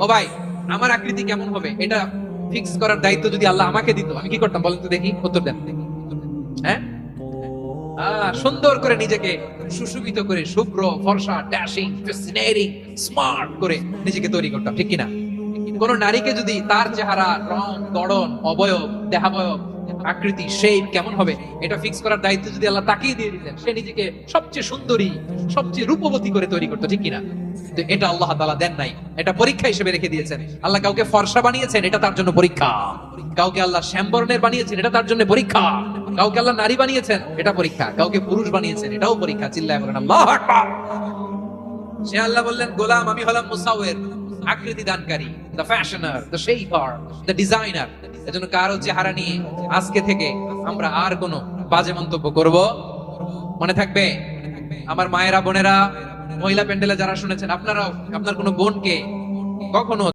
ও ভাই, আমার আকৃতি কেমন হবে এটা ফিক্স করার দায়িত্ব যদি আল্লাহ আমাকে দিত, আমি কি করতাম বলেন তো দেখি, উত্তর দেন। হ্যাঁ, সুন্দর করে নিজেকে সুশোভিত করে, শুভ্র ফর্সা, ড্যাশিং, ফ্যাসিনেটিং, স্মার্ট করে নিজেকে তৈরি করতাম, ঠিক কিনা? কোন নারীকে যদি তার চেহারা, রং, গড়ন, অবয়ব, দেহাবয়ব, আকৃতি, শেপ কেমন হবে এটা ফিক্স করার দায়িত্ব যদি আল্লাহ তাকেই দিয়ে দিতেন, সে নিজেকে সবচেয়ে সুন্দরী, সবচেয়ে রূপবতী করে তৈরি করতো, ঠিক কিনা? তো এটা আল্লাহ তাআলা দেন নাই, এটা পরীক্ষা হিসেবে রেখে দিয়েছেন। আল্লাহ কাউকে ফর্সা বানিয়েছেন, এটা তার জন্য পরীক্ষা। কাউকে আল্লাহ শ্যামবর্ণের বানিয়েছেন, এটা তার জন্য পরীক্ষা। কাউকে আল্লাহ নারী বানিয়েছেন, এটা পরীক্ষা। কাউকে পুরুষ বানিয়েছেন, এটাও পরীক্ষা। চিল্লায় বলেন আল্লাহু আকবার। সে আল্লাহ বললেন, গোলাম আমি হলাম মুসাউয়ের, আকৃতি দানকারী, the fashioner, the shaper, the designer. এজন্য কারো চেহারা নিয়ে আজকে থেকে আমরা আর কোনো বাজে মন্তব্য করব মনে থাকবে? আমার মায়েরা, বোনেরা, মহিলা প্যান্ডেলে যারা শুনেছেন, আপনারাও আপনার কোনো বোনকে কখনো